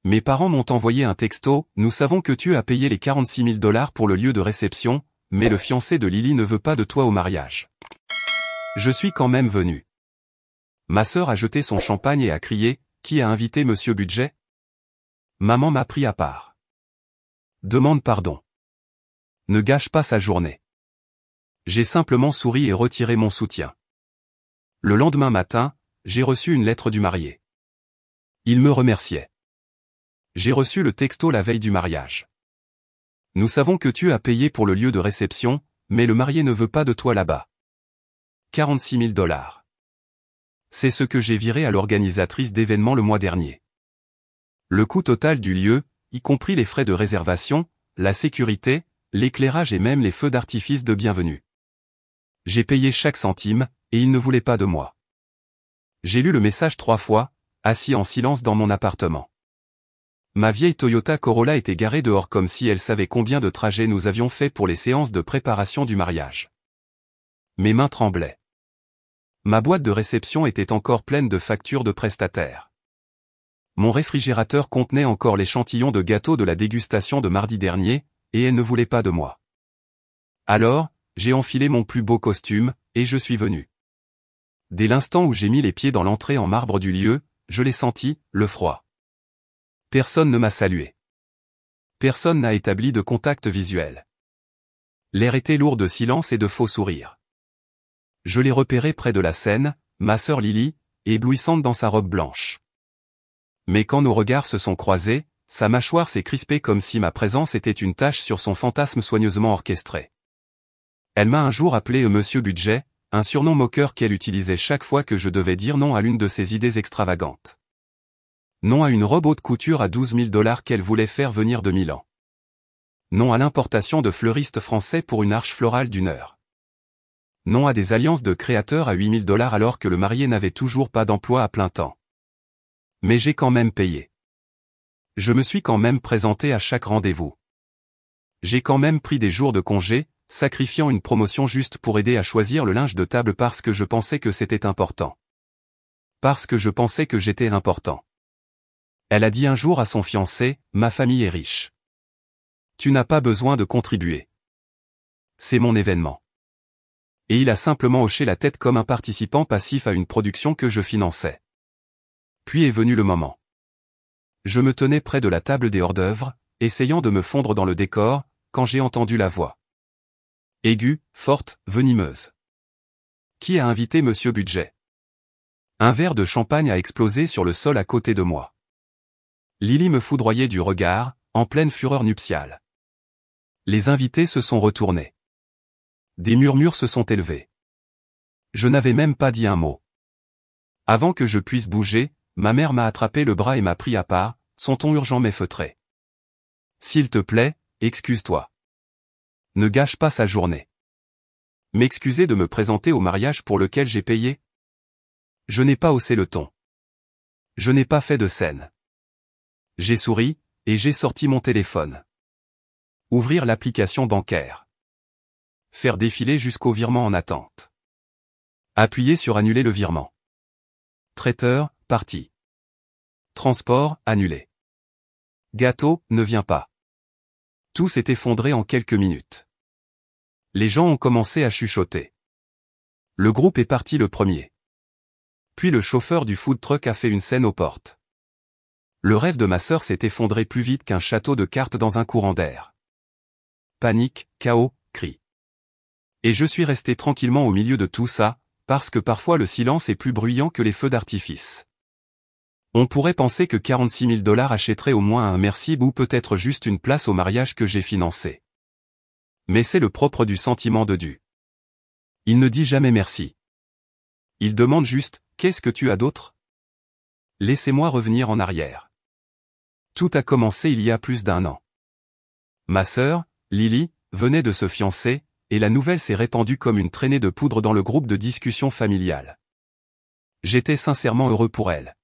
Mes parents m'ont envoyé un texto, nous savons que tu as payé les 46 000 $ pour le lieu de réception, mais le fiancé de Lily ne veut pas de toi au mariage. Je suis quand même venu. Ma sœur a jeté son champagne et a crié, qui a invité Monsieur Budget? Maman m'a pris à part. Demande pardon. Ne gâche pas sa journée. J'ai simplement souri et retiré mon soutien. Le lendemain matin, j'ai reçu une lettre du marié. Il me remerciait. J'ai reçu le texto la veille du mariage. Nous savons que tu as payé pour le lieu de réception, mais le marié ne veut pas de toi là-bas. 46 000 $. C'est ce que j'ai viré à l'organisatrice d'événements le mois dernier. Le coût total du lieu, y compris les frais de réservation, la sécurité, l'éclairage et même les feux d'artifice de bienvenue. J'ai payé chaque centime, et il ne voulait pas de moi. J'ai lu le message 3 fois, assis en silence dans mon appartement. Ma vieille Toyota Corolla était garée dehors comme si elle savait combien de trajets nous avions fait pour les séances de préparation du mariage. Mes mains tremblaient. Ma boîte de réception était encore pleine de factures de prestataires. Mon réfrigérateur contenait encore l'échantillon de gâteau de la dégustation de mardi dernier, et elle ne voulait pas de moi. Alors, j'ai enfilé mon plus beau costume, et je suis venu. Dès l'instant où j'ai mis les pieds dans l'entrée en marbre du lieu, je l'ai senti, le froid. Personne ne m'a salué. Personne n'a établi de contact visuel. L'air était lourd de silence et de faux sourires. Je l'ai repéré près de la scène, ma sœur Lily, éblouissante dans sa robe blanche. Mais quand nos regards se sont croisés, sa mâchoire s'est crispée comme si ma présence était une tache sur son fantasme soigneusement orchestré. Elle m'a un jour appelé Monsieur Budget, un surnom moqueur qu'elle utilisait chaque fois que je devais dire non à l'une de ses idées extravagantes. Non à une robe haute couture à 12 000 $ qu'elle voulait faire venir de Milan. Non à l'importation de fleuristes français pour une arche florale d'1 heure. Non à des alliances de créateurs à 8 000 $ alors que le marié n'avait toujours pas d'emploi à plein temps. Mais j'ai quand même payé. Je me suis quand même présenté à chaque rendez-vous. J'ai quand même pris des jours de congé, sacrifiant une promotion juste pour aider à choisir le linge de table parce que je pensais que c'était important. Parce que je pensais que j'étais important. Elle a dit un jour à son fiancé, ma famille est riche. Tu n'as pas besoin de contribuer. C'est mon événement. Et il a simplement hoché la tête comme un participant passif à une production que je finançais. Puis est venu le moment. Je me tenais près de la table des hors-d'œuvre, essayant de me fondre dans le décor, quand j'ai entendu la voix. Aiguë, forte, venimeuse. Qui a invité Monsieur Budget? Un verre de champagne a explosé sur le sol à côté de moi. Lily me foudroyait du regard, en pleine fureur nuptiale. Les invités se sont retournés. Des murmures se sont élevés. Je n'avais même pas dit un mot. Avant que je puisse bouger, ma mère m'a attrapé le bras et m'a pris à part, son ton urgent mais feutré. S'il te plaît, excuse-toi. Ne gâche pas sa journée. M'excuser de me présenter au mariage pour lequel j'ai payé? Je n'ai pas haussé le ton. Je n'ai pas fait de scène. J'ai souri, et j'ai sorti mon téléphone. Ouvrir l'application bancaire. Faire défiler jusqu'au virement en attente. Appuyer sur annuler le virement. Traiteur, parti. Transport, annulé. Gâteau, ne vient pas. Tout s'est effondré en quelques minutes. Les gens ont commencé à chuchoter. Le groupe est parti le premier. Puis le chauffeur du food truck a fait une scène aux portes. Le rêve de ma sœur s'est effondré plus vite qu'un château de cartes dans un courant d'air. Panique, chaos, cris. Et je suis resté tranquillement au milieu de tout ça, parce que parfois le silence est plus bruyant que les feux d'artifice. On pourrait penser que 46 000 $ achèterait au moins un merci ou peut-être juste une place au mariage que j'ai financé. Mais c'est le propre du sentiment de dû. Il ne dit jamais merci. Il demande juste, qu'est-ce que tu as d'autre? Laissez-moi revenir en arrière. Tout a commencé il y a plus d'1 an. Ma sœur, Lily, venait de se fiancer, et la nouvelle s'est répandue comme une traînée de poudre dans le groupe de discussion familiale. J'étais sincèrement heureux pour elle.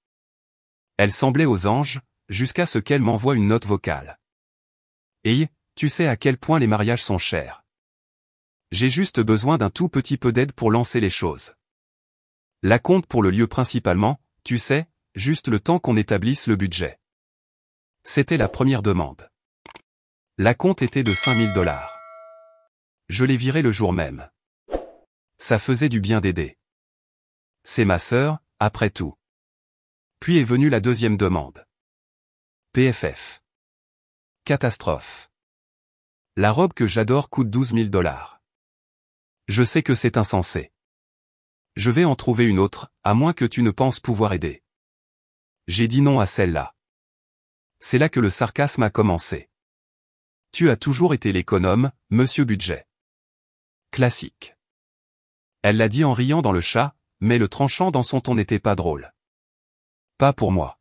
Elle semblait aux anges, jusqu'à ce qu'elle m'envoie une note vocale. Hey, tu sais à quel point les mariages sont chers. J'ai juste besoin d'un tout petit peu d'aide pour lancer les choses. La compte pour le lieu principalement, tu sais, juste le temps qu'on établisse le budget. C'était la première demande. L'acompte était de 5000 $. Je l'ai viré le jour même. Ça faisait du bien d'aider. C'est ma sœur, après tout. Puis est venue la deuxième demande. PFF. Catastrophe. La robe que j'adore coûte 12 000 $. Je sais que c'est insensé. Je vais en trouver une autre, à moins que tu ne penses pouvoir aider. J'ai dit non à celle-là. C'est là que le sarcasme a commencé. Tu as toujours été l'économe, monsieur Budget. Classique. Elle l'a dit en riant dans le chat, mais le tranchant dans son ton n'était pas drôle. Pas pour moi.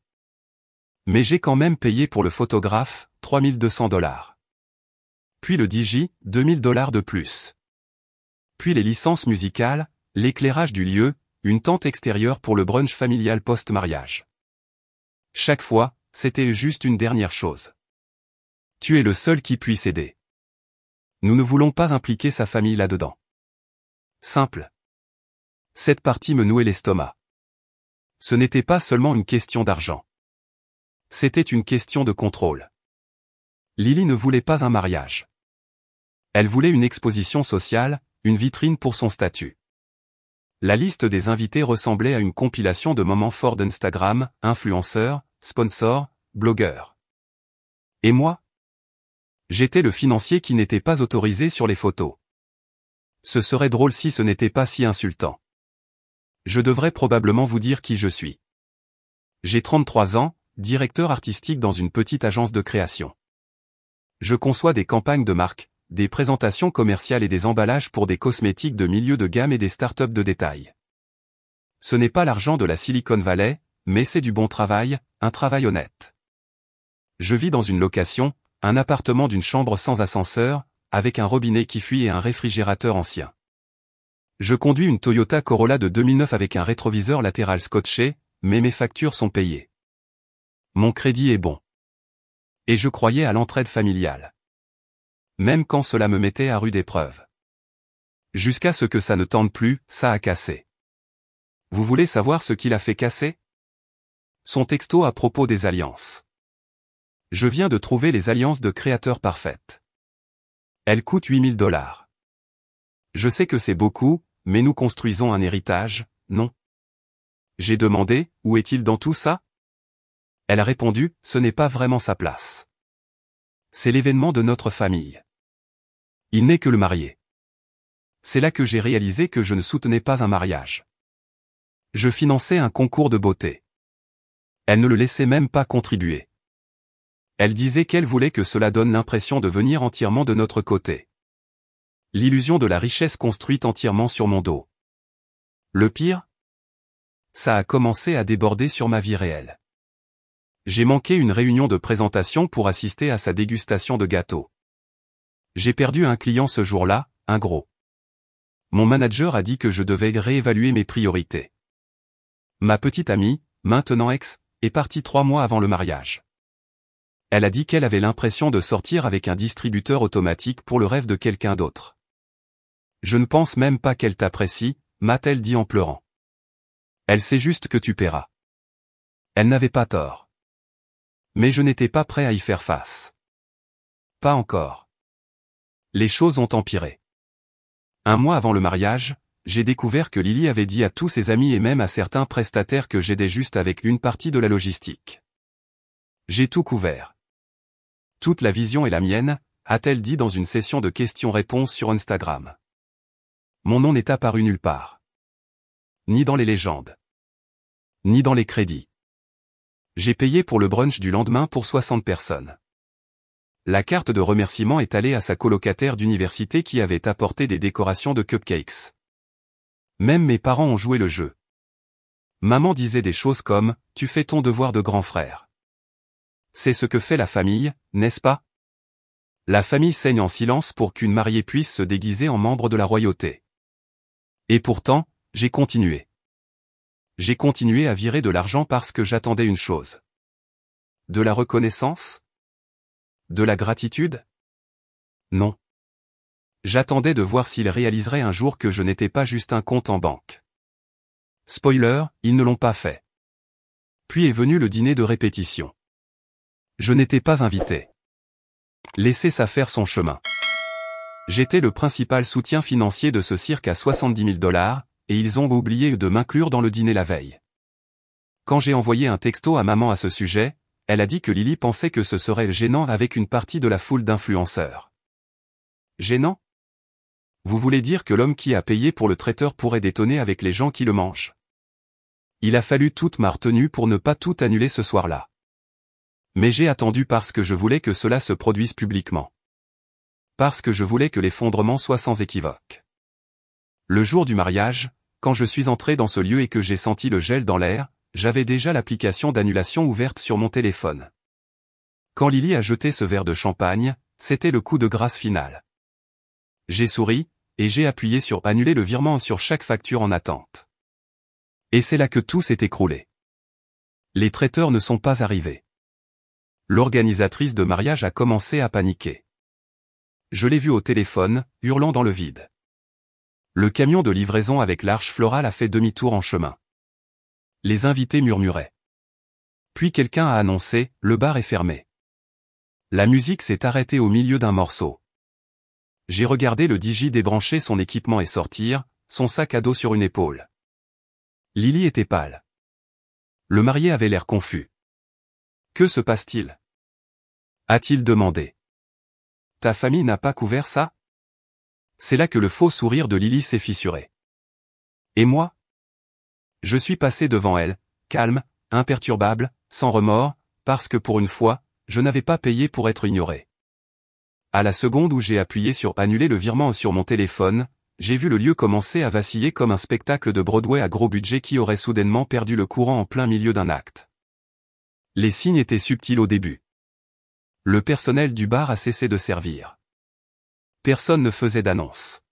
Mais j'ai quand même payé pour le photographe, 3200 $. Puis le DJ, 2000 $ de plus. Puis les licences musicales, l'éclairage du lieu, une tente extérieure pour le brunch familial post-mariage. Chaque fois, c'était juste une dernière chose. Tu es le seul qui puisse aider. Nous ne voulons pas impliquer sa famille là-dedans. Simple. Cette partie me nouait l'estomac. Ce n'était pas seulement une question d'argent. C'était une question de contrôle. Lily ne voulait pas un mariage. Elle voulait une exposition sociale, une vitrine pour son statut. La liste des invités ressemblait à une compilation de moments forts d'Instagram, influenceurs, sponsors, blogueurs. Et moi? J'étais le financier qui n'était pas autorisé sur les photos. Ce serait drôle si ce n'était pas si insultant. Je devrais probablement vous dire qui je suis. J'ai 33 ans, directeur artistique dans une petite agence de création. Je conçois des campagnes de marque, des présentations commerciales et des emballages pour des cosmétiques de milieu de gamme et des startups de détail. Ce n'est pas l'argent de la Silicon Valley, mais c'est du bon travail, un travail honnête. Je vis dans une location, un appartement d'une chambre sans ascenseur, avec un robinet qui fuit et un réfrigérateur ancien. Je conduis une Toyota Corolla de 2009 avec un rétroviseur latéral scotché, mais mes factures sont payées. Mon crédit est bon. Et je croyais à l'entraide familiale. Même quand cela me mettait à rude épreuve. Jusqu'à ce que ça ne tente plus, ça a cassé. Vous voulez savoir ce qui l'a fait casser? Son texto à propos des alliances. Je viens de trouver les alliances de créateurs parfaites. Elles coûtent 8000 $. Je sais que c'est beaucoup, mais nous construisons un héritage, non? J'ai demandé, où est-il dans tout ça? Elle a répondu, ce n'est pas vraiment sa place. C'est l'événement de notre famille. Il n'est que le marié. C'est là que j'ai réalisé que je ne soutenais pas un mariage. Je finançais un concours de beauté. Elle ne le laissait même pas contribuer. Elle disait qu'elle voulait que cela donne l'impression de venir entièrement de notre côté. L'illusion de la richesse construite entièrement sur mon dos. Le pire? Ça a commencé à déborder sur ma vie réelle. J'ai manqué une réunion de présentation pour assister à sa dégustation de gâteaux. J'ai perdu un client ce jour-là, un gros. Mon manager a dit que je devais réévaluer mes priorités. Ma petite amie, maintenant ex, est partie 3 mois avant le mariage. Elle a dit qu'elle avait l'impression de sortir avec un distributeur automatique pour le rêve de quelqu'un d'autre. Je ne pense même pas qu'elle t'apprécie, m'a-t-elle dit en pleurant. Elle sait juste que tu paieras. Elle n'avait pas tort. Mais je n'étais pas prêt à y faire face. Pas encore. Les choses ont empiré. Un mois avant le mariage, j'ai découvert que Lily avait dit à tous ses amis et même à certains prestataires que j'aidais juste avec une partie de la logistique. J'ai tout couvert. Toute la vision est la mienne, a-t-elle dit dans une session de questions-réponses sur Instagram. Mon nom n'est apparu nulle part. Ni dans les légendes. Ni dans les crédits. J'ai payé pour le brunch du lendemain pour 60 personnes. La carte de remerciement est allée à sa colocataire d'université qui avait apporté des décorations de cupcakes. Même mes parents ont joué le jeu. Maman disait des choses comme « Tu fais ton devoir de grand frère ». C'est ce que fait la famille, n'est-ce pas? La famille saigne en silence pour qu'une mariée puisse se déguiser en membre de la royauté. Et pourtant, j'ai continué. J'ai continué à virer de l'argent parce que j'attendais une chose. De la reconnaissance? De la gratitude? Non. J'attendais de voir s'ils réaliseraient un jour que je n'étais pas juste un compte en banque. Spoiler, ils ne l'ont pas fait. Puis est venu le dîner de répétition. Je n'étais pas invité. Laissez ça faire son chemin. J'étais le principal soutien financier de ce cirque à 70 000 $, et ils ont oublié de m'inclure dans le dîner la veille. Quand j'ai envoyé un texto à maman à ce sujet, elle a dit que Lily pensait que ce serait gênant avec une partie de la foule d'influenceurs. Gênant? Vous voulez dire que l'homme qui a payé pour le traiteur pourrait détonner avec les gens qui le mangent? Il a fallu toute ma retenue pour ne pas tout annuler ce soir-là. Mais j'ai attendu parce que je voulais que cela se produise publiquement. Parce que je voulais que l'effondrement soit sans équivoque. Le jour du mariage, quand je suis entré dans ce lieu et que j'ai senti le gel dans l'air, j'avais déjà l'application d'annulation ouverte sur mon téléphone. Quand Lily a jeté ce verre de champagne, c'était le coup de grâce final. J'ai souri, et j'ai appuyé sur « Annuler le virement » sur chaque facture en attente. Et c'est là que tout s'est écroulé. Les traiteurs ne sont pas arrivés. L'organisatrice de mariage a commencé à paniquer. Je l'ai vue au téléphone, hurlant dans le vide. Le camion de livraison avec l'arche florale a fait demi-tour en chemin. Les invités murmuraient. Puis quelqu'un a annoncé « Le bar est fermé ». La musique s'est arrêtée au milieu d'un morceau. J'ai regardé le DJ débrancher son équipement et sortir, son sac à dos sur une épaule. Lily était pâle. Le marié avait l'air confus. Que se passe-t-il? A-t-il demandé. Ta famille n'a pas couvert ça? C'est là que le faux sourire de Lily s'est fissuré. Et moi? Je suis passé devant elle, calme, imperturbable, sans remords, parce que pour une fois, je n'avais pas payé pour être ignoré. À la seconde où j'ai appuyé sur « Annuler le virement » sur mon téléphone, j'ai vu le lieu commencer à vaciller comme un spectacle de Broadway à gros budget qui aurait soudainement perdu le courant en plein milieu d'un acte. Les signes étaient subtils au début. Le personnel du bar a cessé de servir. Personne ne faisait d'annonce.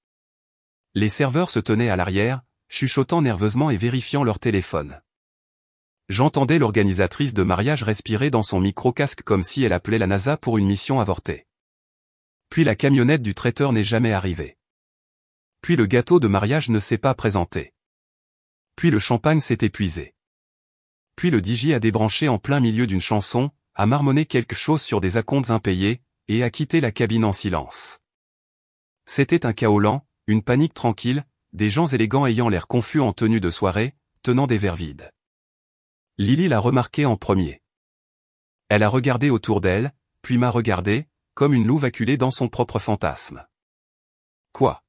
Les serveurs se tenaient à l'arrière, chuchotant nerveusement et vérifiant leur téléphone. J'entendais l'organisatrice de mariage respirer dans son micro-casque comme si elle appelait la NASA pour une mission avortée. Puis la camionnette du traiteur n'est jamais arrivée. Puis le gâteau de mariage ne s'est pas présenté. Puis le champagne s'est épuisé. Puis le DJ a débranché en plein milieu d'une chanson, a marmonné quelque chose sur des acomptes impayés, et a quitté la cabine en silence. C'était un chaos lent, une panique tranquille, des gens élégants ayant l'air confus en tenue de soirée, tenant des verres vides. Lily l'a remarqué en premier. Elle a regardé autour d'elle, puis m'a regardé, comme une louve acculée dans son propre fantasme. Quoi?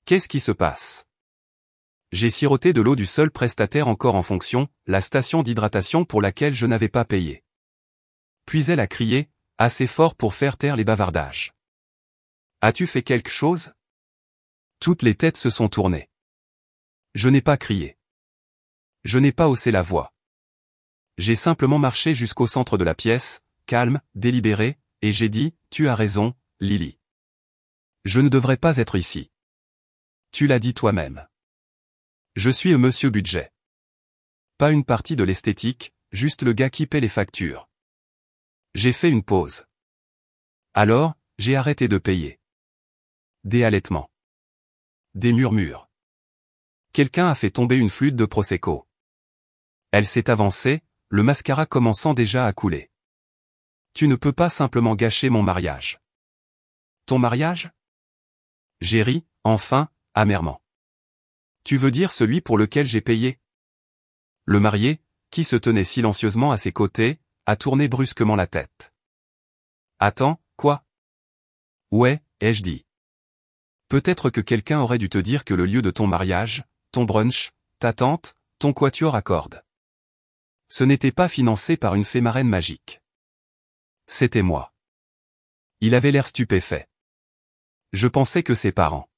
Qu'est-ce qui se passe? J'ai siroté de l'eau du seul prestataire encore en fonction, la station d'hydratation pour laquelle je n'avais pas payé. Puis elle a crié, assez fort pour faire taire les bavardages. As-tu fait quelque chose? Toutes les têtes se sont tournées. Je n'ai pas crié. Je n'ai pas haussé la voix. J'ai simplement marché jusqu'au centre de la pièce, calme, délibéré, et j'ai dit, tu as raison, Lily. Je ne devrais pas être ici. Tu l'as dit toi-même. Je suis un monsieur budget. Pas une partie de l'esthétique, juste le gars qui paie les factures. J'ai fait une pause. Alors, j'ai arrêté de payer. Des halètements. Des murmures. Quelqu'un a fait tomber une flûte de Prosecco. Elle s'est avancée, le mascara commençant déjà à couler. Tu ne peux pas simplement gâcher mon mariage. Ton mariage? J'ai ri, enfin, amèrement. Tu veux dire celui pour lequel j'ai payé? Le marié, qui se tenait silencieusement à ses côtés, a tourné brusquement la tête. Attends, quoi? Ouais, ai-je dit. Peut-être que quelqu'un aurait dû te dire que le lieu de ton mariage, ton brunch, ta tante, ton quatuor à cordes. Ce n'était pas financé par une fée marraine magique. C'était moi. Il avait l'air stupéfait. Je pensais que ses parents.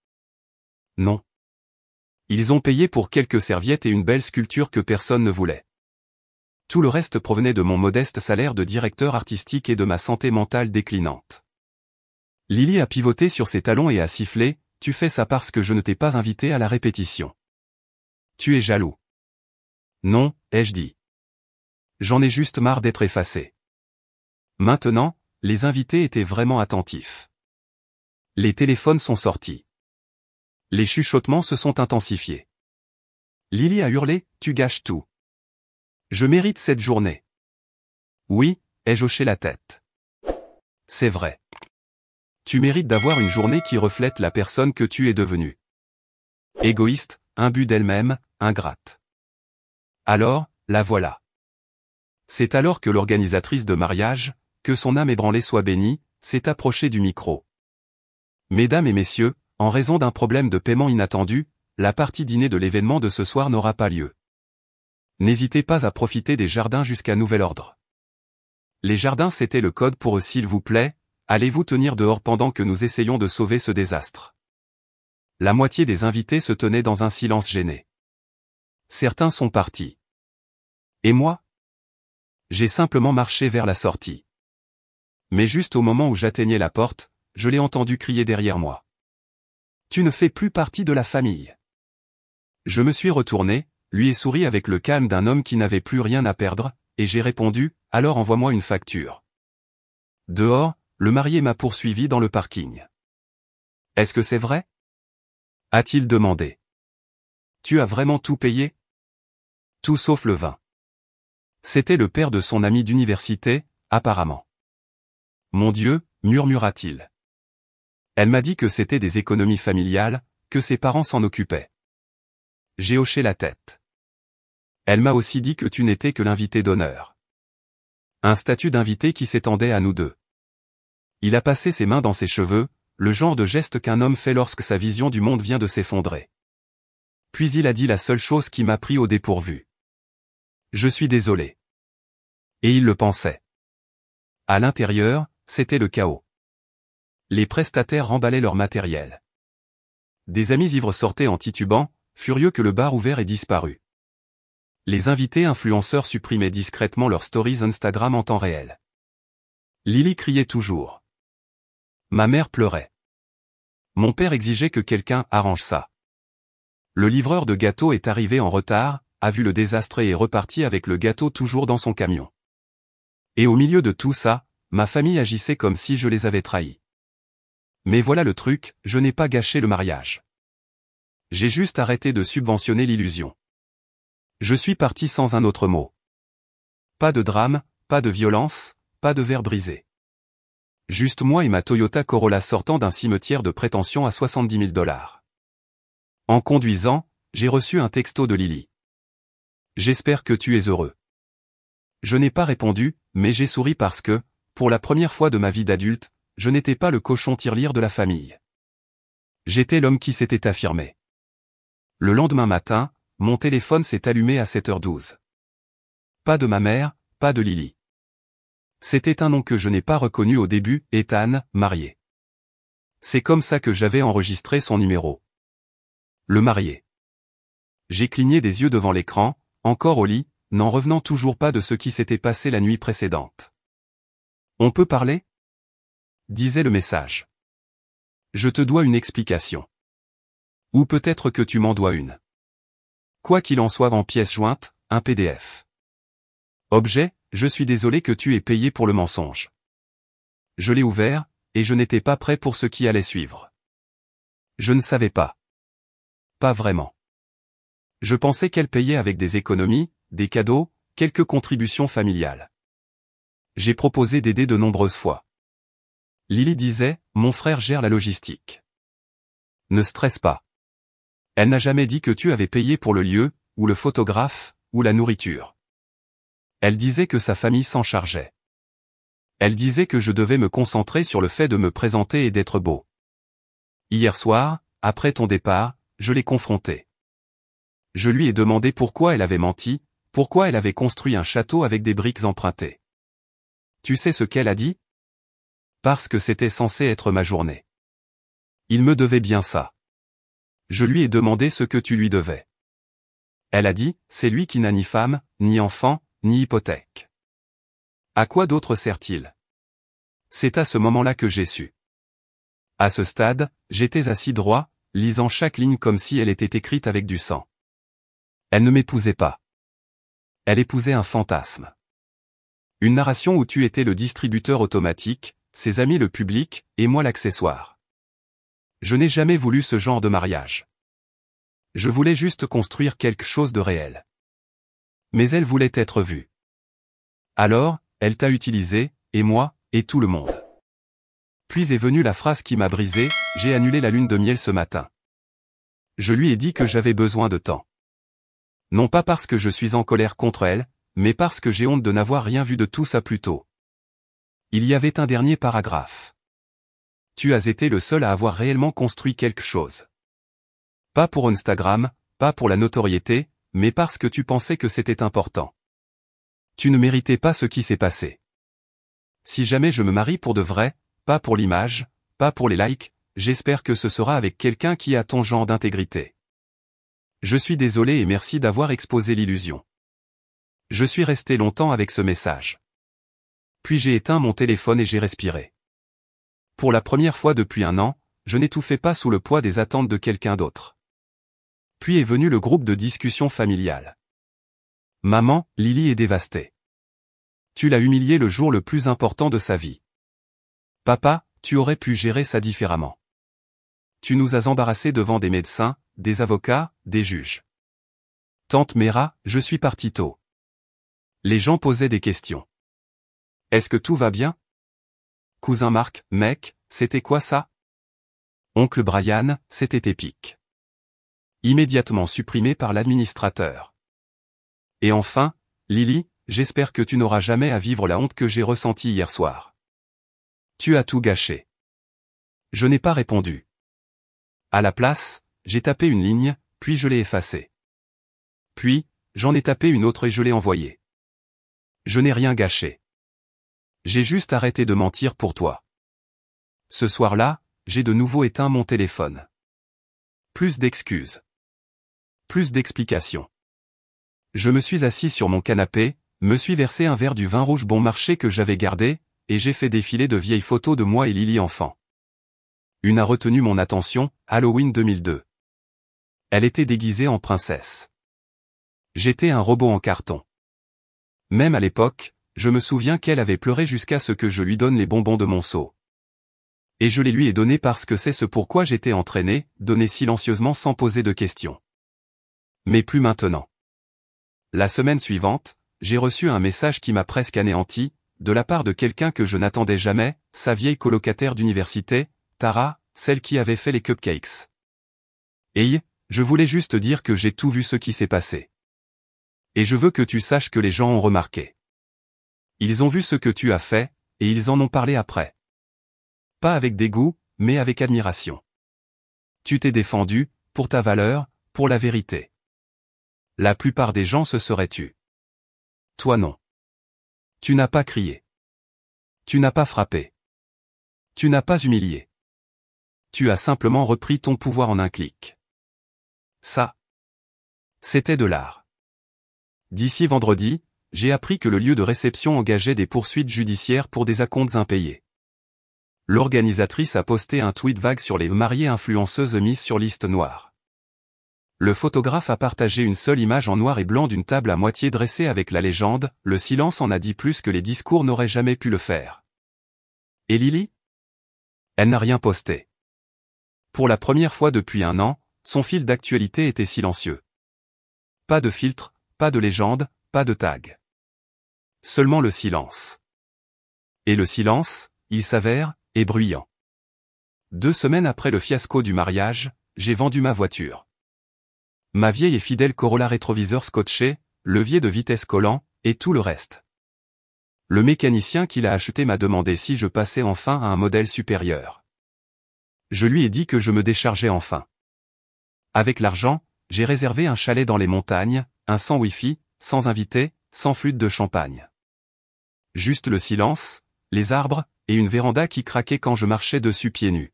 Non. Ils ont payé pour quelques serviettes et une belle sculpture que personne ne voulait. Tout le reste provenait de mon modeste salaire de directeur artistique et de ma santé mentale déclinante. Lily a pivoté sur ses talons et a sifflé, tu fais ça parce que je ne t'ai pas invité à la répétition. Tu es jaloux. Non, ai-je dit. J'en ai juste marre d'être effacé. Maintenant, les invités étaient vraiment attentifs. Les téléphones sont sortis. Les chuchotements se sont intensifiés. Lily a hurlé, tu gâches tout. Je mérite cette journée. Oui, ai-je hoché la tête. C'est vrai. Tu mérites d'avoir une journée qui reflète la personne que tu es devenue. Égoïste, imbue d'elle-même, ingrate. Alors, la voilà. C'est alors que l'organisatrice de mariage, que son âme ébranlée soit bénie, s'est approchée du micro. Mesdames et messieurs, en raison d'un problème de paiement inattendu, la partie dîner de l'événement de ce soir n'aura pas lieu. N'hésitez pas à profiter des jardins jusqu'à nouvel ordre. Les jardins, c'était le code pour eux, s'il vous plaît, allez-vous tenir dehors pendant que nous essayons de sauver ce désastre. La moitié des invités se tenaient dans un silence gêné. Certains sont partis. Et moi? J'ai simplement marché vers la sortie. Mais juste au moment où j'atteignais la porte, je l'ai entendu crier derrière moi. Tu ne fais plus partie de la famille. Je me suis retourné, lui ai souri avec le calme d'un homme qui n'avait plus rien à perdre, et j'ai répondu, alors envoie-moi une facture. Dehors, le marié m'a poursuivi dans le parking. Est-ce que c'est vrai? A-t-il demandé. Tu as vraiment tout payé? Tout sauf le vin. C'était le père de son ami d'université, apparemment. Mon Dieu, murmura-t-il. Elle m'a dit que c'était des économies familiales, que ses parents s'en occupaient. J'ai hoché la tête. Elle m'a aussi dit que tu n'étais que l'invité d'honneur. Un statut d'invité qui s'étendait à nous deux. Il a passé ses mains dans ses cheveux, le genre de geste qu'un homme fait lorsque sa vision du monde vient de s'effondrer. Puis il a dit la seule chose qui m'a pris au dépourvu. Je suis désolé. Et il le pensait. À l'intérieur, c'était le chaos. Les prestataires remballaient leur matériel. Des amis ivres sortaient en titubant, furieux que le bar ouvert ait disparu. Les invités influenceurs supprimaient discrètement leurs stories Instagram en temps réel. Lily criait toujours. Ma mère pleurait. Mon père exigeait que quelqu'un arrange ça. Le livreur de gâteaux est arrivé en retard, a vu le désastre et est reparti avec le gâteau toujours dans son camion. Et au milieu de tout ça, ma famille agissait comme si je les avais trahis. Mais voilà le truc, je n'ai pas gâché le mariage. J'ai juste arrêté de subventionner l'illusion. Je suis parti sans un autre mot. Pas de drame, pas de violence, pas de verre brisé. Juste moi et ma Toyota Corolla sortant d'un cimetière de prétention à 70 000 $. En conduisant, j'ai reçu un texto de Lily. J'espère que tu es heureux. Je n'ai pas répondu, mais j'ai souri parce que, pour la première fois de ma vie d'adulte, je n'étais pas le cochon tirelire de la famille. J'étais l'homme qui s'était affirmé. Le lendemain matin, mon téléphone s'est allumé à 7h12. Pas de ma mère, pas de Lily. C'était un nom que je n'ai pas reconnu au début, Ethan, marié. C'est comme ça que j'avais enregistré son numéro. Le marié. J'ai cligné des yeux devant l'écran, encore au lit, n'en revenant toujours pas de ce qui s'était passé la nuit précédente. On peut parler? Disait le message. Je te dois une explication. Ou peut-être que tu m'en dois une. Quoi qu'il en soit en pièces jointes, un PDF. Objet, je suis désolé que tu aies payé pour le mensonge. Je l'ai ouvert, et je n'étais pas prêt pour ce qui allait suivre. Je ne savais pas. Pas vraiment. Je pensais qu'elle payait avec des économies, des cadeaux, quelques contributions familiales. J'ai proposé d'aider de nombreuses fois. Lily disait, mon frère gère la logistique. Ne stresse pas. Elle n'a jamais dit que tu avais payé pour le lieu, ou le photographe, ou la nourriture. Elle disait que sa famille s'en chargeait. Elle disait que je devais me concentrer sur le fait de me présenter et d'être beau. Hier soir, après ton départ, je l'ai confrontée. Je lui ai demandé pourquoi elle avait menti, pourquoi elle avait construit un château avec des briques empruntées. Tu sais ce qu'elle a dit? Parce que c'était censé être ma journée. Il me devait bien ça. Je lui ai demandé ce que tu lui devais. Elle a dit, c'est lui qui n'a ni femme, ni enfant, ni hypothèque. À quoi d'autre sert-il? C'est à ce moment-là que j'ai su. À ce stade, j'étais assis droit, lisant chaque ligne comme si elle était écrite avec du sang. Elle ne m'épousait pas. Elle épousait un fantasme. Une narration où tu étais le distributeur automatique, ses amis le public, et moi l'accessoire. Je n'ai jamais voulu ce genre de mariage. Je voulais juste construire quelque chose de réel. Mais elle voulait être vue. Alors, elle t'a utilisé, et moi, et tout le monde. Puis est venue la phrase qui m'a brisé, j'ai annulé la lune de miel ce matin. Je lui ai dit que j'avais besoin de temps. Non pas parce que je suis en colère contre elle, mais parce que j'ai honte de n'avoir rien vu de tout ça plus tôt. Il y avait un dernier paragraphe. Tu as été le seul à avoir réellement construit quelque chose. Pas pour Instagram, pas pour la notoriété, mais parce que tu pensais que c'était important. Tu ne méritais pas ce qui s'est passé. Si jamais je me marie pour de vrai, pas pour l'image, pas pour les likes, j'espère que ce sera avec quelqu'un qui a ton genre d'intégrité. Je suis désolé et merci d'avoir exposé l'illusion. Je suis resté longtemps avec ce message. Puis j'ai éteint mon téléphone et j'ai respiré. Pour la première fois depuis 1 an, je n'étouffais pas sous le poids des attentes de quelqu'un d'autre. Puis est venu le groupe de discussion familiale. Maman, Lily est dévastée. Tu l'as humiliée le jour le plus important de sa vie. Papa, tu aurais pu gérer ça différemment. Tu nous as embarrassés devant des médecins, des avocats, des juges. Tante Méra, je suis parti tôt. Les gens posaient des questions. Est-ce que tout va bien? Cousin Marc, mec, c'était quoi ça? Oncle Brian, c'était épique. Immédiatement supprimé par l'administrateur. Et enfin, Lily, j'espère que tu n'auras jamais à vivre la honte que j'ai ressentie hier soir. Tu as tout gâché. Je n'ai pas répondu. À la place, j'ai tapé une ligne, puis je l'ai effacée. Puis, j'en ai tapé une autre et je l'ai envoyée. Je n'ai rien gâché. J'ai juste arrêté de mentir pour toi. Ce soir-là, j'ai de nouveau éteint mon téléphone. Plus d'excuses. Plus d'explications. Je me suis assis sur mon canapé, me suis versé un verre du vin rouge bon marché que j'avais gardé, et j'ai fait défiler de vieilles photos de moi et Lily enfant. Une a retenu mon attention, Halloween 2002. Elle était déguisée en princesse. J'étais un robot en carton. Même à l'époque, je me souviens qu'elle avait pleuré jusqu'à ce que je lui donne les bonbons de mon seau. Et je les lui ai donnés parce que c'est ce pourquoi j'étais entraîné, donner silencieusement sans poser de questions. Mais plus maintenant. La semaine suivante, j'ai reçu un message qui m'a presque anéanti, de la part de quelqu'un que je n'attendais jamais, sa vieille colocataire d'université, Tara, celle qui avait fait les cupcakes. Hey, je voulais juste dire que j'ai tout vu ce qui s'est passé. Et je veux que tu saches que les gens ont remarqué. Ils ont vu ce que tu as fait, et ils en ont parlé après. Pas avec dégoût, mais avec admiration. Tu t'es défendu, pour ta valeur, pour la vérité. La plupart des gens se seraient tus. Toi non. Tu n'as pas crié. Tu n'as pas frappé. Tu n'as pas humilié. Tu as simplement repris ton pouvoir en un clic. Ça. C'était de l'art. D'ici vendredi, j'ai appris que le lieu de réception engageait des poursuites judiciaires pour des acomptes impayés. L'organisatrice a posté un tweet vague sur les mariées influenceuses mises sur liste noire. Le photographe a partagé une seule image en noir et blanc d'une table à moitié dressée avec la légende « Le silence en a dit plus que les discours n'auraient jamais pu le faire ». Et Lily? Elle n'a rien posté. Pour la première fois depuis 1 an, son fil d'actualité était silencieux. Pas de filtre, pas de légende, pas de tag. Seulement le silence. Et le silence, il s'avère, est bruyant. 2 semaines après le fiasco du mariage, j'ai vendu ma voiture. Ma vieille et fidèle Corolla rétroviseur scotché, levier de vitesse collant, et tout le reste. Le mécanicien qui l'a acheté m'a demandé si je passais enfin à un modèle supérieur. Je lui ai dit que je me déchargeais enfin. Avec l'argent, j'ai réservé un chalet dans les montagnes, un sans wifi, sans invité, sans flûte de champagne. Juste le silence, les arbres, et une véranda qui craquait quand je marchais dessus pieds nus.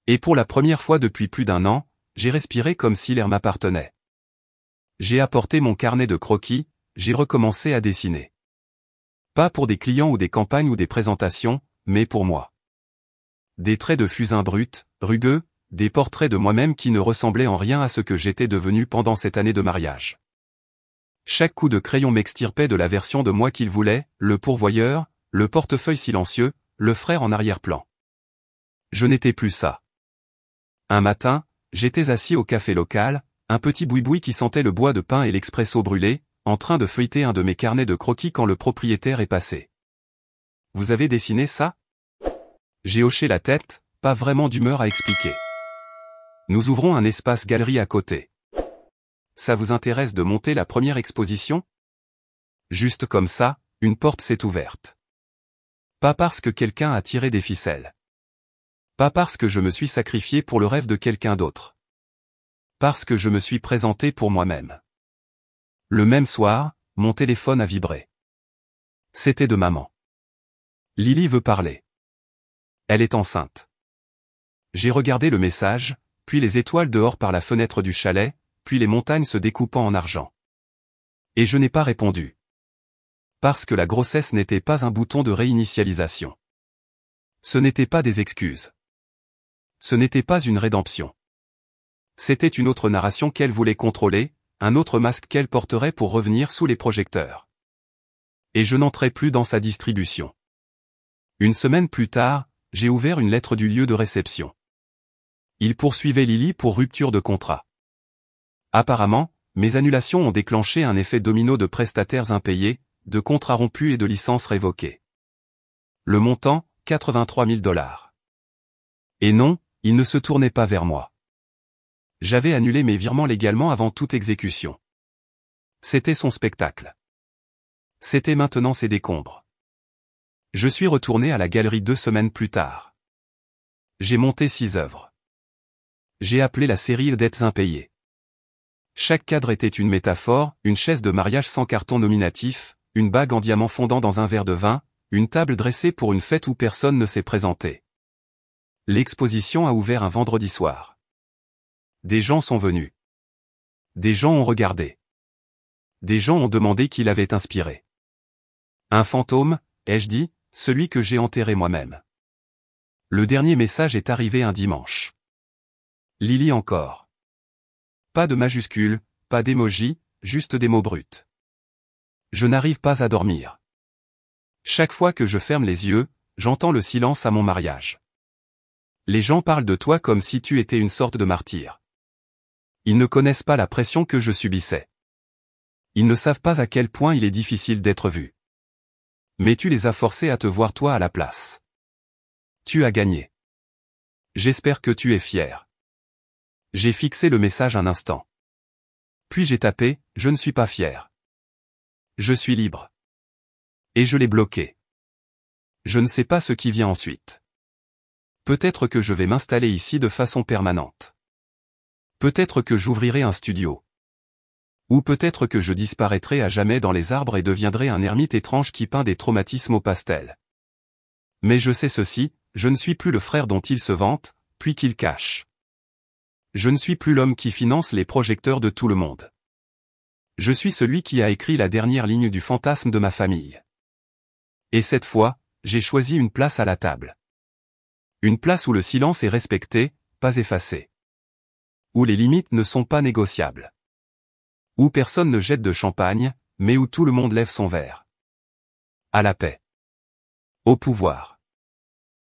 Et pour la première fois depuis plus d'1 an, j'ai respiré comme si l'air m'appartenait. J'ai apporté mon carnet de croquis, j'ai recommencé à dessiner. Pas pour des clients ou des campagnes ou des présentations, mais pour moi. Des traits de fusain brut, rugueux, des portraits de moi-même qui ne ressemblaient en rien à ce que j'étais devenu pendant cette année de mariage. Chaque coup de crayon m'extirpait de la version de moi qu'il voulait, le pourvoyeur, le portefeuille silencieux, le frère en arrière-plan. Je n'étais plus ça. Un matin, j'étais assis au café local, un petit boui-boui qui sentait le bois de pin et l'expresso brûlé, en train de feuilleter un de mes carnets de croquis quand le propriétaire est passé. « Vous avez dessiné ça ?» J'ai hoché la tête, pas vraiment d'humeur à expliquer. Nous ouvrons un espace galerie à côté. Ça vous intéresse de monter la première exposition? Juste comme ça, une porte s'est ouverte. Pas parce que quelqu'un a tiré des ficelles. Pas parce que je me suis sacrifié pour le rêve de quelqu'un d'autre. Parce que je me suis présenté pour moi-même. Le même soir, mon téléphone a vibré. C'était de maman. Lily veut parler. Elle est enceinte. J'ai regardé le message, puis les étoiles dehors par la fenêtre du chalet, puis les montagnes se découpant en argent. Et je n'ai pas répondu. Parce que la grossesse n'était pas un bouton de réinitialisation. Ce n'était pas des excuses. Ce n'était pas une rédemption. C'était une autre narration qu'elle voulait contrôler, un autre masque qu'elle porterait pour revenir sous les projecteurs. Et je n'entrais plus dans sa distribution. Une semaine plus tard, j'ai ouvert une lettre du lieu de réception. Il poursuivait Lily pour rupture de contrat. Apparemment, mes annulations ont déclenché un effet domino de prestataires impayés, de contrats rompus et de licences révoquées. Le montant, 83 000 $. Et non, il ne se tournait pas vers moi. J'avais annulé mes virements légalement avant toute exécution. C'était son spectacle. C'était maintenant ses décombres. Je suis retourné à la galerie 2 semaines plus tard. J'ai monté 6 œuvres. J'ai appelé la série Dettes impayées. Chaque cadre était une métaphore, une chaise de mariage sans carton nominatif, une bague en diamant fondant dans un verre de vin, une table dressée pour une fête où personne ne s'est présenté. L'exposition a ouvert un vendredi soir. Des gens sont venus. Des gens ont regardé. Des gens ont demandé qui l'avait inspiré. Un fantôme, ai-je dit, celui que j'ai enterré moi-même. Le dernier message est arrivé un dimanche. Lily encore. Pas de majuscule, pas d'émoji, juste des mots bruts. Je n'arrive pas à dormir. Chaque fois que je ferme les yeux, j'entends le silence à mon mariage. Les gens parlent de toi comme si tu étais une sorte de martyr. Ils ne connaissent pas la pression que je subissais. Ils ne savent pas à quel point il est difficile d'être vu. Mais tu les as forcés à te voir toi à la place. Tu as gagné. J'espère que tu es fier. J'ai fixé le message un instant. Puis j'ai tapé, je ne suis pas fier. Je suis libre. Et je l'ai bloqué. Je ne sais pas ce qui vient ensuite. Peut-être que je vais m'installer ici de façon permanente. Peut-être que j'ouvrirai un studio. Ou peut-être que je disparaîtrai à jamais dans les arbres et deviendrai un ermite étrange qui peint des traumatismes au pastel. Mais je sais ceci, je ne suis plus le frère dont il se vante, puis qu'il cache. Je ne suis plus l'homme qui finance les projecteurs de tout le monde. Je suis celui qui a écrit la dernière ligne du fantasme de ma famille. Et cette fois, j'ai choisi une place à la table. Une place où le silence est respecté, pas effacé. Où les limites ne sont pas négociables. Où personne ne jette de champagne, mais où tout le monde lève son verre. À la paix. Au pouvoir.